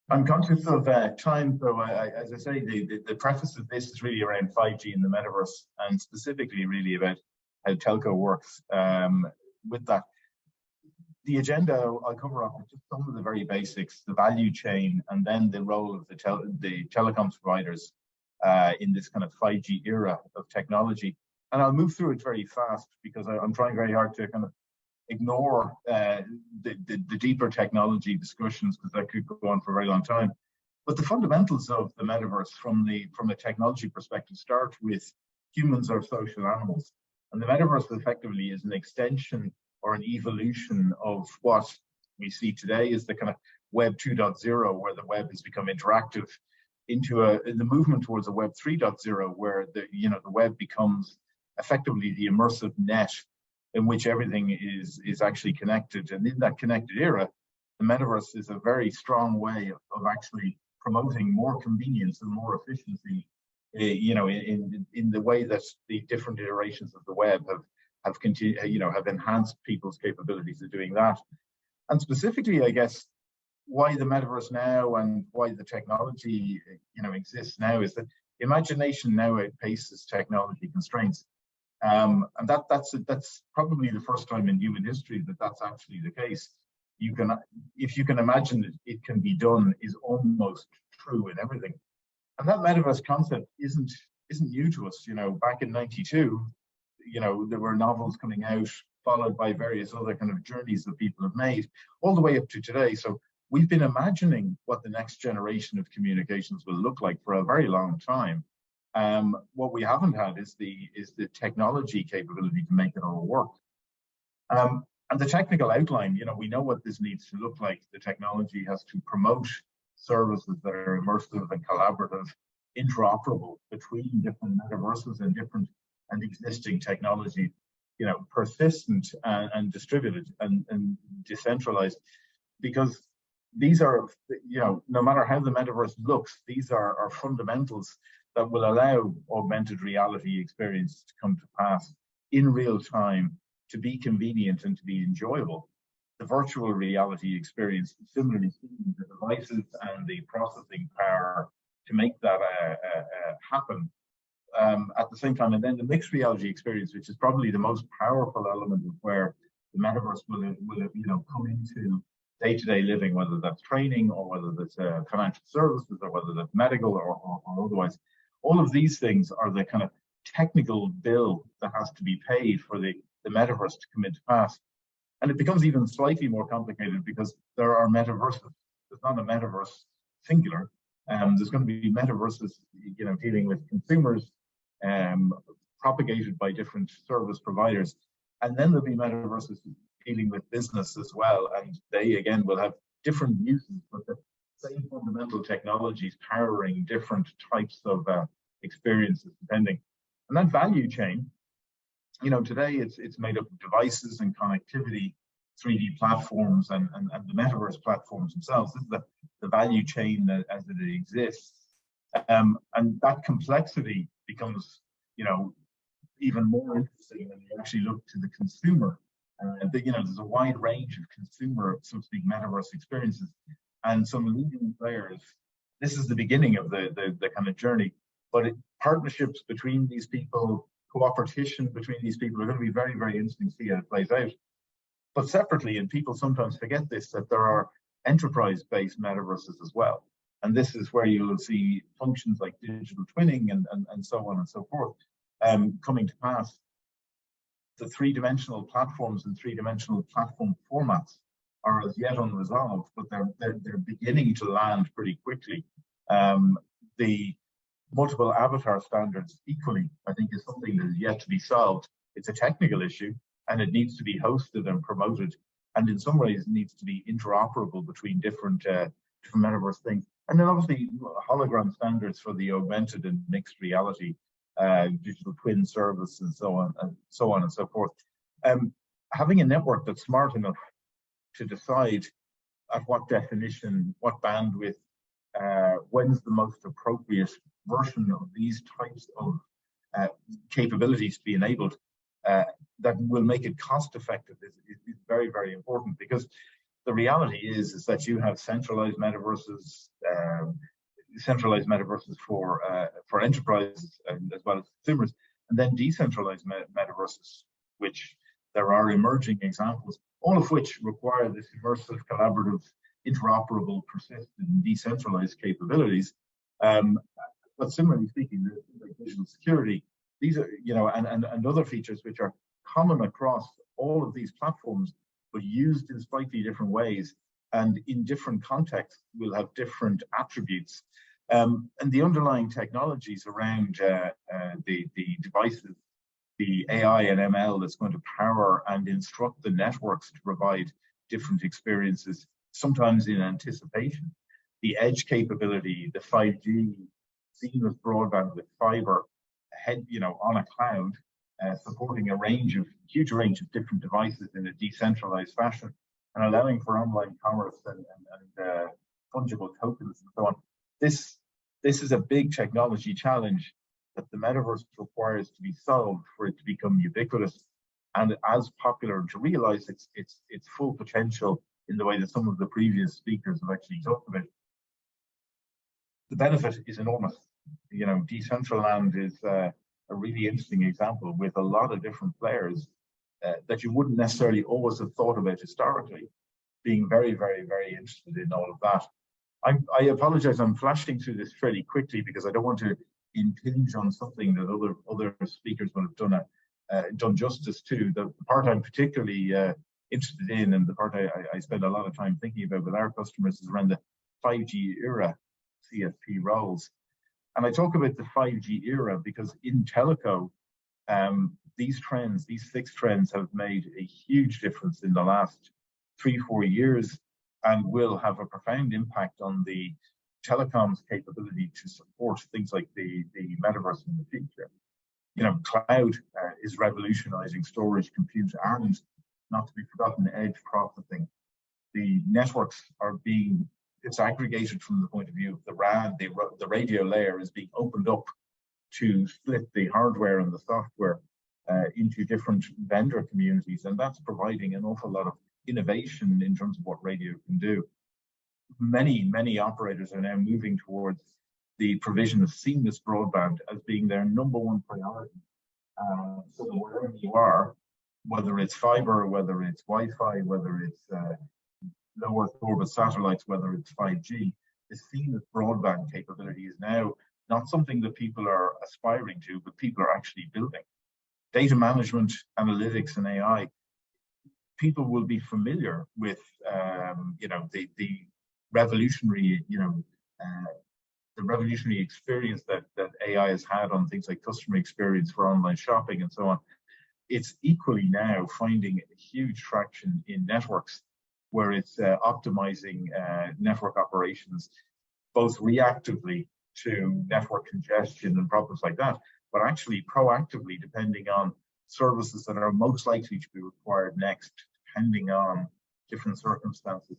I'm conscious of time, so as I say, the preface of this is really around 5G and the metaverse, and specifically really about how telco works. With that, the agenda I'll cover off just some of the very basics, the value chain, and then the role of the telecoms providers in this kind of 5G era of technology. And I'll move through it very fast because I'm trying very hard to kind of ignore the deeper technology discussions, because that could go on for a very long time. But the fundamentals of the metaverse from a technology perspective start with humans are social animals. And the metaverse effectively is an extension or an evolution of what we see today as the kind of Web 2.0, where the web has become interactive, into the movement towards a Web 3.0, where the web becomes effectively the immersive net in which everything is actually connected. And in that connected era, the metaverse is a very strong way of actually promoting more convenience and more efficiency, in the way that the different iterations of the web have enhanced people's capabilities of doing that. And specifically, I guess, why the metaverse now and why the technology exists now is that imagination now outpaces technology constraints. And that's probably the first time in human history that that's actually the case. If you can imagine it can be done, is almost true in everything. And that metaverse concept isn't new to us. Back in '92, there were novels coming out, followed by various other kind of journeys that people have made, all the way up to today. So we've been imagining what the next generation of communications will look like for a very long time. What we haven't had is the technology capability to make it all work. And the technical outline, we know what this needs to look like. The technology has to promote services that are immersive and collaborative, interoperable between different metaverses and existing technology, persistent and distributed and decentralized, because these are, no matter how the metaverse looks, these are fundamentals that will allow augmented reality experience to come to pass in real time, to be convenient and to be enjoyable. The virtual reality experience similarly seeing the devices and the processing power to make that happen at the same time. And then the mixed reality experience, which is probably the most powerful element of where the metaverse will come into day-to-day living, whether that's training or whether that's financial services or whether that's medical or otherwise. All of these things are the kind of technical bill that has to be paid for the metaverse to come into pass. And it becomes even slightly more complicated because there are metaverses. There's not a metaverse singular. There's going to be metaverses, dealing with consumers, propagated by different service providers. And then there'll be metaverses dealing with business as well. And they, again, will have different uses, but the same fundamental technologies powering different types of experiences depending. And that value chain, today it's made up of devices and connectivity, 3D platforms and the metaverse platforms themselves. This is the value chain as it exists. And that complexity becomes, even more interesting when you actually look to the consumer. There's a wide range of consumer, so to speak, metaverse experiences, and some leading players. This is the beginning of the kind of journey, but partnerships between these people, cooperation between these people are going to be very, very interesting to see how it plays out. But separately, and people sometimes forget this, that there are enterprise-based metaverses as well. And this is where you'll see functions like digital twinning and so on and so forth coming to pass. The three-dimensional platforms and three-dimensional platform formats are as yet unresolved, but they're beginning to land pretty quickly. The multiple avatar standards equally, I think, is something that is yet to be solved. It's a technical issue and it needs to be hosted and promoted, and in some ways needs to be interoperable between different metaverse things. And then obviously hologram standards for the augmented and mixed reality, digital twin service and so on and so forth. Having a network that's smart enough to decide at what definition, what bandwidth, when's the most appropriate version of these types of capabilities to be enabled, that will make it cost effective is very, very important, because the reality is that you have centralized metaverses, centralized metaverses for enterprises and as well as consumers, and then decentralized metaverses, which there are emerging examples, all of which require this immersive, collaborative, interoperable, persistent, decentralized capabilities. But similarly speaking, like visual security, these are, and other features which are common across all of these platforms, but used in slightly different ways and in different contexts will have different attributes. And the underlying technologies around the devices, the AI and ML that's going to power and instruct the networks to provide different experiences, sometimes in anticipation. The edge capability, the 5G, seamless broadband with fiber, on a cloud, supporting a huge range of different devices in a decentralized fashion, and allowing for online commerce and fungible tokens and so on. This is a big technology challenge that the metaverse requires to be solved for it to become ubiquitous and as popular, and to realize its full potential in the way that some of the previous speakers have actually talked about. The benefit is enormous. Decentraland is a really interesting example with a lot of different players that you wouldn't necessarily always have thought about historically, being very, very, very interested in all of that. I apologize, I'm flashing through this fairly quickly because I don't want to impinge on something that other speakers would have done justice to. The part I'm particularly interested in, and the part I spend a lot of time thinking about with our customers, is around the 5G era CSP roles. And I talk about the 5G era because in telco, these 6 trends have made a huge difference in the last 3-4 years and will have a profound impact on the telecoms capability to support things like the metaverse in the future. Cloud is revolutionizing storage, compute, and not to be forgotten, edge processing. The networks are being disaggregated from the point of view of the RAN. The radio layer is being opened up to split the hardware and the software into different vendor communities, and that's providing an awful lot of innovation in terms of what radio can do. Many operators are now moving towards the provision of seamless broadband as being their #1 priority. So that wherever you are, whether it's fiber, whether it's Wi-Fi, whether it's low Earth orbit satellites, whether it's 5G, the seamless broadband capability is now not something that people are aspiring to, but people are actually building. Data management, analytics, and AI. People will be familiar with, the revolutionary, the revolutionary experience that AI has had on things like customer experience for online shopping and so on. It's equally now finding huge traction in networks, where it's optimizing network operations, both reactively to network congestion and problems like that, but actually proactively, depending on services that are most likely to be required next, depending on different circumstances.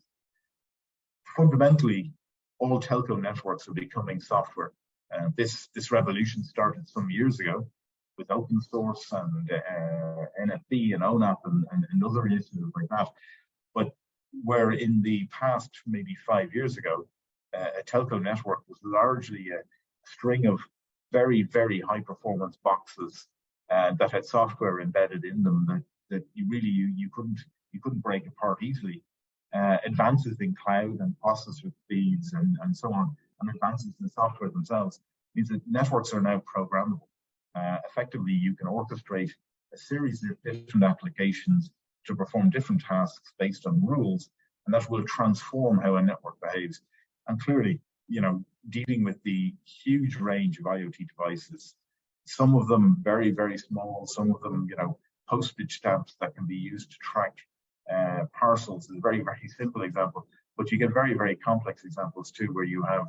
Fundamentally, all telco networks are becoming software. This revolution started some years ago with open source and NFB and ONAP and other initiatives like that. But where in the past, maybe 5 years ago, a telco network was largely a string of very, very high performance boxes that had software embedded in them that you couldn't break apart easily. Advances in cloud and processor speeds and so on, and advances in software themselves, means that networks are now programmable. Effectively, you can orchestrate a series of different applications to perform different tasks based on rules, and that will transform how a network behaves. And clearly, dealing with the huge range of IoT devices, some of them very, very small, some of them, postage stamps that can be used to track parcels is a very, very simple example, but you get very, very complex examples too, where you have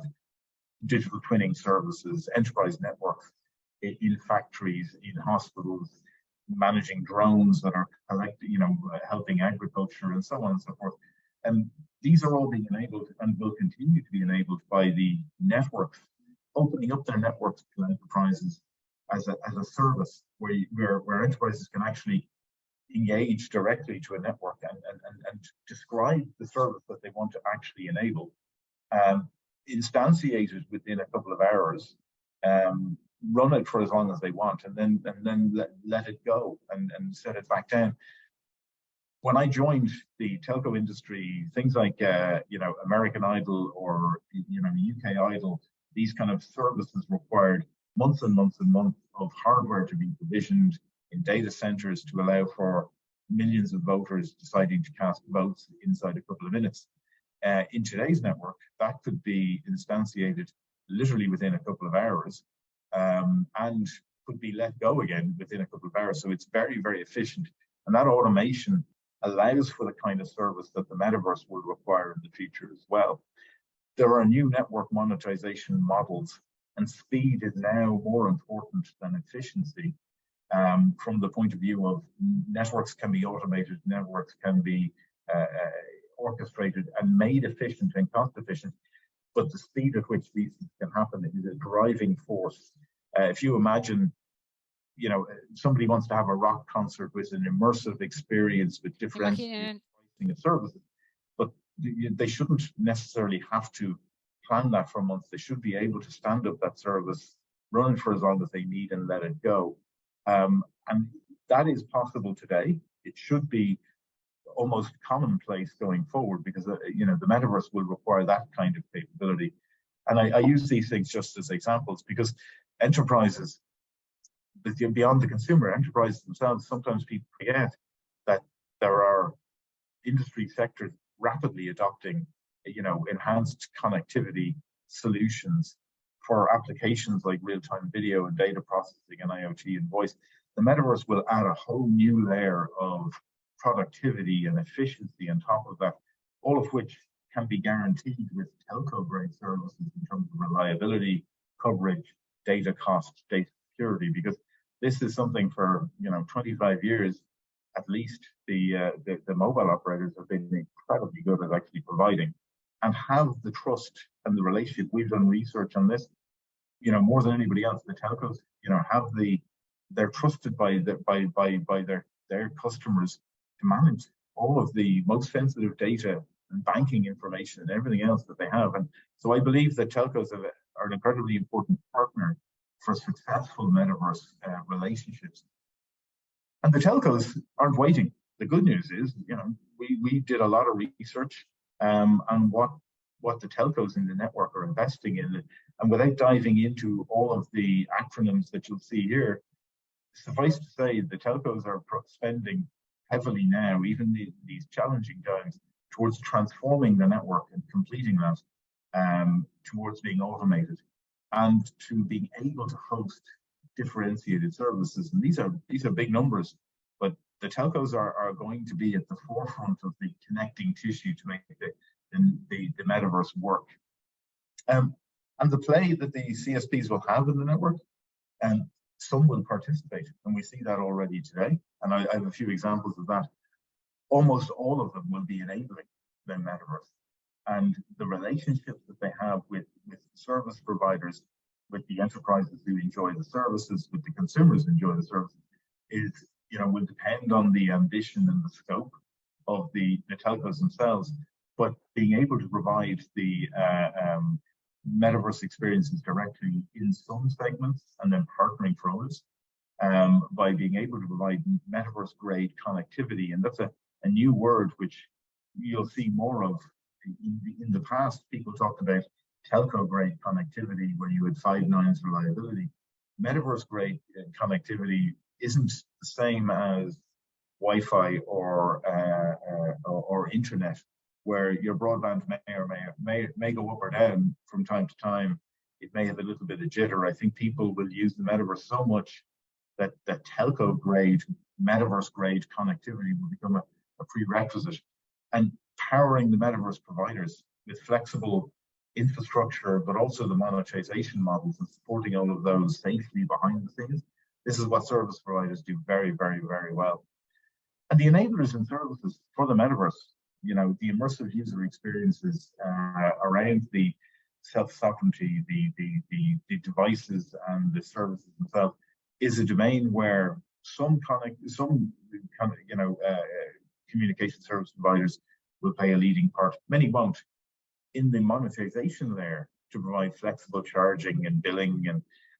digital twinning services, enterprise networks in factories, in hospitals, managing drones that are helping agriculture and so on and so forth. And these are all being enabled and will continue to be enabled by the networks, opening up their networks to enterprises as a service where enterprises can actually engage directly to a network and describe the service that they want to actually enable. instantiate it within a couple of hours, run it for as long as they want, and then let it go and set it back down. When I joined the telco industry, things like American Idol or UK Idol, these kind of services required months and months and months of hardware to be provisioned in data centers to allow for millions of voters deciding to cast votes inside a couple of minutes. In today's network, that could be instantiated literally within a couple of hours, and could be let go again within a couple of hours. So it's very, very efficient. And that automation allows for the kind of service that the metaverse will require in the future as well. There are new network monetization models, and speed is now more important than efficiency. From the point of view of networks can be automated, networks can be orchestrated and made efficient and cost efficient, but the speed at which these things can happen is a driving force. If you imagine, somebody wants to have a rock concert with an immersive experience with differentiated pricing of services, but they shouldn't necessarily have to plan that for months. They should be able to stand up that service, run it for as long as they need, and let it go. And that is possible today. It should be almost commonplace going forward, because the metaverse will require that kind of capability. And I use these things just as examples because enterprises, beyond the consumer, enterprises themselves, sometimes people forget that there are industry sectors rapidly adopting enhanced connectivity solutions for applications like real-time video and data processing and IoT and voice. The metaverse will add a whole new layer of productivity and efficiency on top of that, all of which can be guaranteed with telco-grade services in terms of reliability, coverage, data cost, data security, because this is something for 25 years at least the mobile operators have been incredibly good at actually providing, and have the trust and the relationship. We've done research on this, more than anybody else. The telcos, they're trusted by their customers to manage all of the most sensitive data and banking information and everything else that they have. And so I believe that telcos are an incredibly important partner for successful metaverse relationships. And the telcos aren't waiting. The good news is, we did a lot of research on what the telcos in the network are investing in. And without diving into all of the acronyms that you'll see here, suffice to say, the telcos are spending heavily now, even in these challenging times, towards transforming the network and completing that, towards being automated and to being able to host differentiated services. And these are big numbers, but the telcos are going to be at the forefront of the connecting tissue to make the metaverse work. And the play that the CSPs will have in the network, and some will participate, and we see that already today. And I have a few examples of that. Almost all of them will be enabling the metaverse, and the relationships that they have with service providers, with the enterprises who enjoy the services, with the consumers who enjoy the services, is will depend on the ambition and the scope of the telcos themselves. But being able to provide the metaverse experiences directly in some segments and then partnering for others, by being able to provide metaverse grade connectivity. And that's a new word which you'll see more of. In the past, people talked about telco grade connectivity where you had 5 nines reliability. Metaverse grade connectivity isn't the same as Wi-Fi or internet, where your broadband may go up or down from time to time. It may have a little bit of jitter. I think people will use the metaverse so much that telco grade, metaverse grade connectivity will become a prerequisite. And powering the metaverse providers with flexible infrastructure, but also the monetization models and supporting all of those safely behind the scenes. This is what service providers do very, very, very well. And the enablers and services for the metaverse, the immersive user experiences around the self-sovereignty, the devices and the services themselves, is a domain where some communication service providers will play a leading part. Many won't. In the monetization layer, to provide flexible charging and billing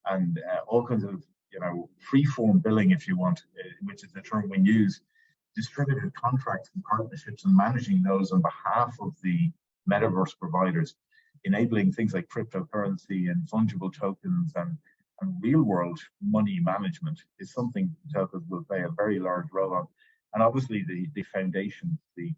and all kinds of, you know, free-form billing, if you want, which is the term we use, distributed contracts and partnerships, and managing those on behalf of the metaverse providers, enabling things like cryptocurrency and fungible tokens and real-world money management is something telcos will play a very large role on. And obviously the foundation, the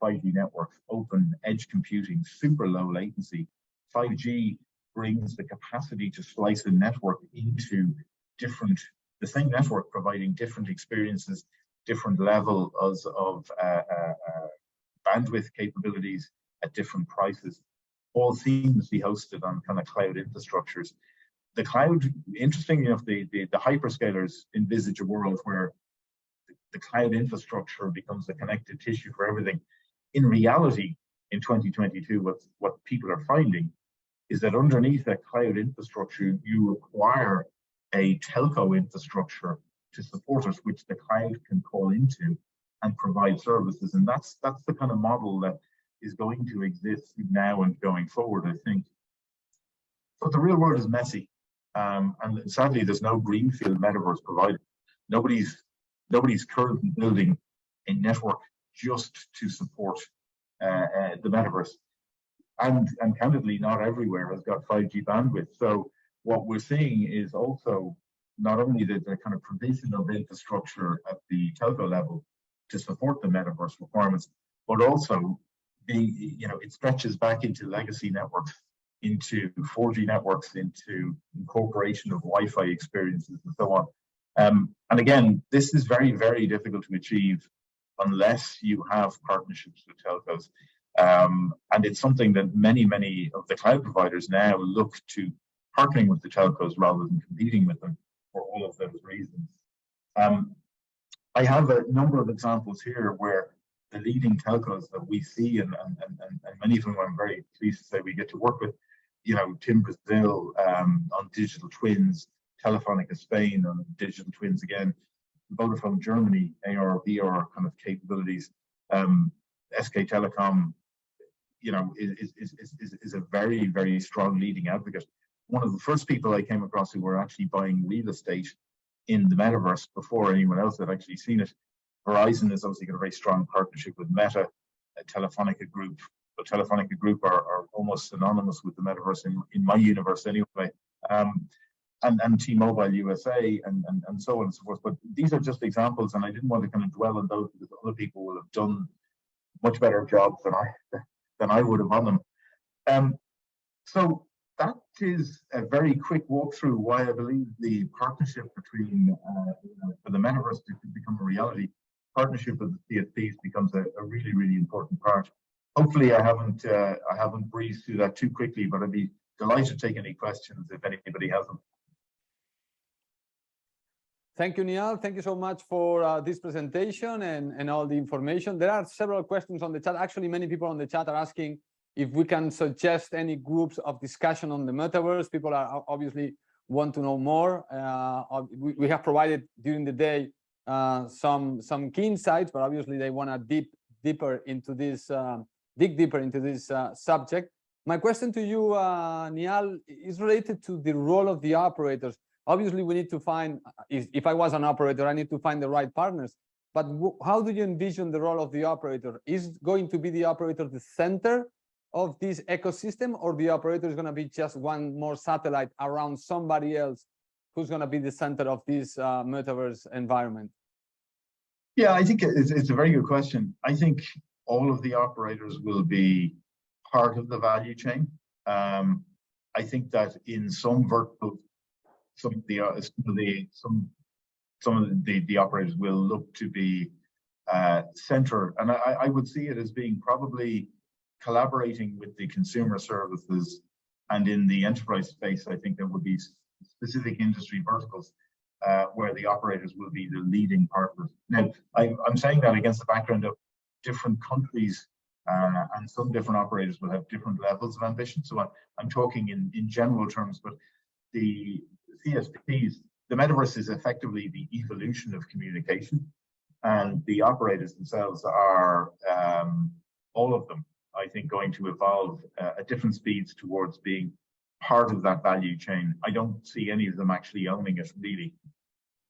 5G networks, open edge computing, super low latency. 5G brings the capacity to slice a network into the same network providing different experiences, different levels of bandwidth capabilities at different prices, all seamlessly hosted on kind of cloud infrastructures. The cloud, interestingly enough, the hyperscalers envisage a world where the cloud infrastructure becomes the connective tissue for everything. In reality, in 2022, what people are finding is that underneath that cloud infrastructure, you require a telco infrastructure to support it, which the cloud can call into and provide services. And that's the kind of model that is going to exist now and going forward, I think. But the real world is messy. And sadly, there's no greenfield metaverse provider. Nobody's currently building a network just to support the metaverse. And candidly, not everywhere has got 5G bandwidth. So what we're seeing is also not only the kind of provision of infrastructure at the telco level to support the metaverse requirements, but also it stretches back into legacy networks, into 4G networks, into incorporation of Wi-Fi experiences and so on. And again, this is very, very difficult to achieve unless you have partnerships with telcos. And it's something that many of the cloud providers now look to partnering with the telcos rather than competing with them for all of those reasons. I have a number of examples here where the leading telcos that we see, and many of them I'm very pleased to say we get to work with, you know, TIM Brazil on digital twins, Telefonica Spain on digital twins again, Vodafone Germany, AR, VR kind of capabilities, SK Telecom, you know, is a very, very strong leading advocate. One of the first people I came across who were actually buying real estate in the metaverse before anyone else had actually seen it. Verizon has obviously got a very strong partnership with Meta, Telefonica Group. But Telefonica Group are almost synonymous with the metaverse in my universe anyway. And T-Mobile USA and so on and so forth. But these are just examples, and I didn't want to kind of dwell on those because other people will have done much better jobs than I would have on them. So that is a very quick walkthrough why I believe the partnership between for the metaverse to become a reality, partnership with the CSPs becomes a really, really important part. Hopefully, I haven't breezed through that too quickly, but I'd be delighted to take any questions if anybody has them. Thank you, Niall. Thank you so much for this presentation and all the information. There are several questions on the chat. Actually, many people on the chat are asking if we can suggest any groups of discussion on the metaverse. People are obviously want to know more. We have provided during the day some key insights, but obviously they want to dig deeper into this subject. My question to you, Niall, is related to the role of the operators. Obviously, we need to find, if I was an operator, I need to find the right partners. But how do you envision the role of the operator? Is going to be the operator the center of this ecosystem, or the operator is going to be just one more satellite around somebody else who's going to be the center of this metaverse environment? Yeah, I think it's a very good question. I think all of the operators will be part of the value chain. I think that in some verticals, some of the operators will look to be center, and I would see it as being probably collaborating with the consumer services, and in the enterprise space, I think there would be specific industry verticals where the operators will be the leading partners. Now, I'm saying that against the background of different countries and some different operators will have different levels of ambition. So I'm talking in general terms, but the CSPs, the metaverse is effectively the evolution of communication, and the operators themselves are, all of them, I think, going to evolve at different speeds towards being part of that value chain. I don't see any of them actually owning it really.